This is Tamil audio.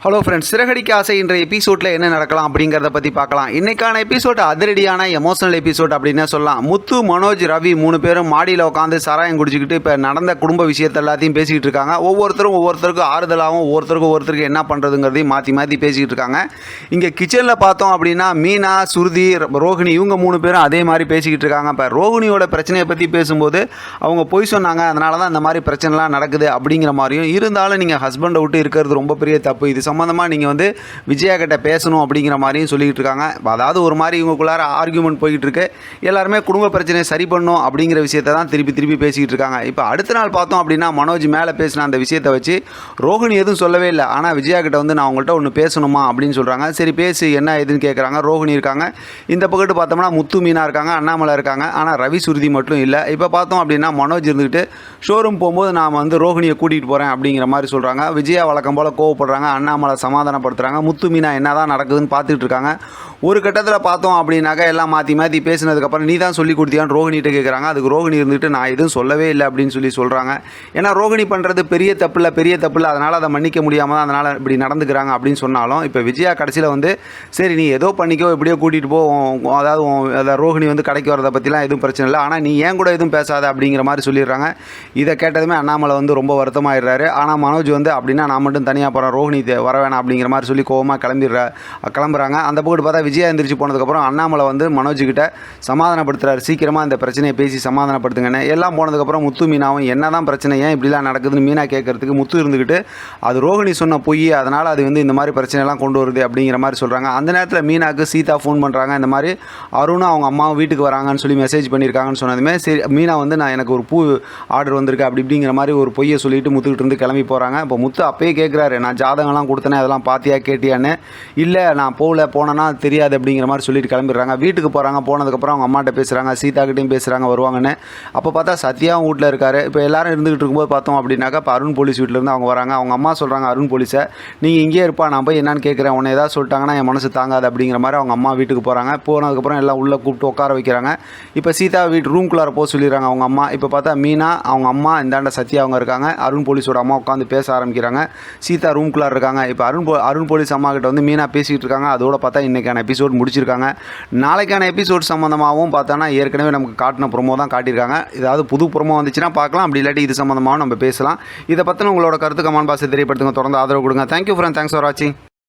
ஹலோ ஃப்ரெண்ட்ஸ், சிறகடிக்க ஆசை என்ற எபிசோடில் என்ன நடக்கலாம் அப்படிங்கிறத பற்றி பார்க்கலாம். இன்றைக்கான எபிசோட் அதிரடியான எமோஷனல் எபிசோட் அப்படின்னே சொல்லலாம். முத்து, மனோஜ், ரவி 3 பேரும் மாடியில் உட்காந்து சாராயம் குடிச்சிக்கிட்டு இப்போ நடந்த குடும்ப விஷயத்தை எல்லாத்தையும் பேசிக்கிட்டு இருக்காங்க. ஒவ்வொருத்தருக்கும் ஆறுதலாகவும் ஒவ்வொருத்தருக்கு என்ன பண்ணுறதுங்கிறதையும் மாற்றி மாற்றி பேசிக்கிட்டு இருக்காங்க. இங்கே கிச்சனில் பார்த்தோம் அப்படின்னா மீனா, சுருதி, ரோஹிணி இவங்க 3 பேரும் அதே மாதிரி பேசிக்கிட்டு இருக்காங்க. இப்போ ரோஹிணியோட பிரச்சனையை பற்றி பேசும்போது அவங்க பொய் சொன்னாங்க, அதனால தான் இந்த மாதிரி பிரச்சனைலாம் நடக்குது அப்படிங்கிற மாதிரியும், இருந்தாலும் நீங்கள் ஹஸ்பண்டை விட்டு இருக்கிறது ரொம்ப பெரிய தப்பு, இது சம்மந்தமாக நீங்கள் வந்து விஜயா கிட்ட பேசணும் அப்படிங்கிற மாதிரியும் சொல்லிக்கிட்டு இருக்காங்க. அதாவது ஒரு மாதிரி இவங்களுக்குள்ளார ஆர்கியூமெண்ட் போய்கிட்டு இருக்கு. எல்லாருமே குடும்ப பிரச்சனையை சரி பண்ணும் அப்படிங்கிற விஷயத்தை தான் திருப்பி பேசிக்கிட்டு இருக்காங்க. இப்போ அடுத்த நாள் பார்த்தோம் அப்படின்னா மனோஜ் மேலே பேசின அந்த விஷயத்தை வச்சு ரோஹிணி எதுவும் சொல்லவே இல்லை. ஆனால் விஜயா கிட்ட வந்து நான் உங்கள்கிட்ட ஒன்று பேசணுமா அப்படின்னு சொல்கிறாங்க. சரி பேசு, என்ன எதுன்னு கேட்குறாங்க. ரோஹிணி இருக்காங்க. இந்த பக்கத்து பார்த்தோம்னா முத்து, மீனா இருக்காங்க, அண்ணாமலை இருக்காங்க. ஆனால் ரவி, சுருதி மட்டும் இல்லை. இப்போ பார்த்தோம் அப்படின்னா மனோஜ் இருந்துக்கிட்டு ஷோரூம் போகும்போது நான் வந்து ரோஹிணியை கூட்டிகிட்டு போகிறேன் அப்படிங்கிற மாதிரி சொல்கிறாங்க. விஜயா வழக்கம் போல் கோவப்படுறாங்க. அண்ணாமலை சமாதானப்படுத்துகிறாங்க. முத்து, மீனா என்ன தான் நடக்குதுன்னு பார்த்துட்டு இருக்காங்க. ஒரு கட்டத்தில் பார்த்தோம் அப்படின்னாக்கா எல்லாம் மாற்றி பேசினதுக்கப்புறம் நீ தான் சொல்லி கொடுத்தியான்னு ரோஹிணிகிட்ட கேட்குறாங்க. அதுக்கு ரோஹிணி இருந்துட்டு நான் எதுவும் சொல்லவே இல்லை அப்படின்னு சொல்கிறாங்க. ஏன்னா ரோஹிணி பண்ணுறது பெரிய தப்பில்லை, அதனால் அதை மன்னிக்க முடியாமல் தான் அதனால் இப்படி நடந்துக்கிறாங்க அப்படின்னு சொன்னாலும் இப்போ விஜயா கடைசியில் வந்து சரி நீ ஏதோ பண்ணிக்கோ, எப்படியோ கூட்டிகிட்டு போ, அதாவது ரோஹிணி வந்து கடைக்கு வரதை பற்றிலாம் எதுவும் பிரச்சனை இல்லை, ஆனால் நீ ஏன் கூட எதுவும் பேசாத அப்படிங்கிற மாதிரி சொல்லிடுறாங்க. இதை கேட்டதுமே அண்ணாமலை வந்து ரொம்ப வருத்தமாகிடுறாரு. ஆனால் மனோஜ் வந்து அப்படின்னா நான் மட்டும் தனியாக போகிறேன், ரோஹிணி வர வேணாம் அப்படிங்கிற மாதிரி சொல்லி கோவமாக கிளம்புறாங்க. அந்த பக்கம் பார்த்தா விஜயா எந்திரிச்சு போனதுக்கப்புறம் அண்ணாமலை வந்து மனோஜ்கிட்ட சமாதானப்படுத்துறாரு. சீக்கிரமாக இந்த பிரச்சனையை பேசி சமாதானப்படுத்துங்கன்னு. எல்லாம் போனதுக்கப்புறம் முத்து, மீனாவும் என்ன தான் பிரச்சனை, ஏன் இப்படிலாம் நடக்குதுன்னு மீனா கேட்கறதுக்கு முத்து இருந்துக்கிட்டு அது ரோஹிணி சொன்ன பொய், அதனால் அது வந்து இந்த மாதிரி பிரச்சனைலாம் கொண்டு வருது அப்படிங்கிற மாதிரி சொல்கிறாங்க. அந்த நேரத்தில் மீனாவுக்கு சீதா ஃபோன் பண்ணுறாங்க. இந்த மாதிரி அருணும் அவங்க அம்மாவும் வீட்டுக்கு வராங்கன்னு சொல்லி மெசேஜ் பண்ணியிருக்காங்கன்னு சொன்னதுமே சரி மீனா வந்து நான் எனக்கு ஒரு பூ ஆர்டர் வந்திருக்கு அப்படிங்கிற மாதிரி ஒரு பொய்யை சொல்லிட்டு முத்துக்கிட்டு இருந்து கிளம்பி போகிறாங்க. இப்போ முத்து அப்பயே கேட்குறாரு, நான் ஜாதகம்லாம் கொடுத்தேனே அதெல்லாம் பார்த்தியா கேட்டியான்னு. இல்லை நான் போனேன்னா தெரியாது அப்படிங்கிற மாதிரி சொல்லிட்டு கிளம்பிடுறாங்க. வீட்டுக்கு போகிறாங்க. போனதுக்கப்புறம் அவங்க அம்மாட்ட பேசுகிறாங்க, சீதாக்கிட்டையும் பேசுகிறாங்க வருவாங்கன்னு. அப்போ பார்த்தா சத்யாவும் வீட்டில் இருக்காரு. இப்போ எல்லாரும் இருந்துகிட்டு இருக்கும்போது பார்த்தோம் அப்படின்னாக்கா இப்போ அருண் போலீஸ் வீட்டிலேருந்து அவங்க வராங்க. அவங்க அம்மா சொல்கிறாங்க அருண் போலீஸை, நீங்கள் இங்கேயே இருப்பா, நான் போய் என்னன்னு கேட்குறேன், உன்னை ஏதாவது சொல்லிட்டாங்கன்னா என் மனசு தாங்காது அப்படிங்கிற மாதிரி அவங்க அம்மா வீட்டுக்கு போகிறாங்க. போனதுக்கப்புறம் எல்லாம் உள்ளே கூப்பிட்டு உட்கார வைக்கிறாங்க. இப்போ சீதா வீட்டு ரூம்குள்ளார போக சொல்லிடுறாங்க அவங்க அம்மா. இப்போ பார்த்தா மீனா, அவங்க அம்மா, இந்தாண்ட சத்யா அவங்க இருக்காங்க. அருண் போலீஸோட அம்மா உட்காந்து பேச ஆரம்பிக்கிறாங்க. சீதா ரூம்குள்ளார இருக்காங்க. இப்போ அருண் போலீஸ் அம்மா கிட்ட வந்து மீனா பேசிகிட்டு இருக்காங்க. அதோட பார்த்தா இன்றைக்கான எபிசோட் முடிச்சிருக்காங்க. நாளைக்கான எபிசோட் சம்மந்தமாகவும் பார்த்தோன்னா ஏற்கனவே நமக்கு காட்டின ப்ரோமோ தான் காட்டியிருக்காங்க. ஏதாவது புது ப்ரோமோ வந்துச்சுன்னா பார்க்கலாம், அப்படி இல்லாட்டி இது சம்மந்தமாகவும் நம்ம பேசலாம். இதை பற்றின உங்களோட கருத்து கமெண்ட் பாக்ஸில் தெரியப்படுத்துங்க. தொடர்ந்து ஆதரவு கொடுங்க. தேங்க்யூ ஃப்ரெண்ட், தேங்க்ஸ் ஃபார் வாட்சிங்.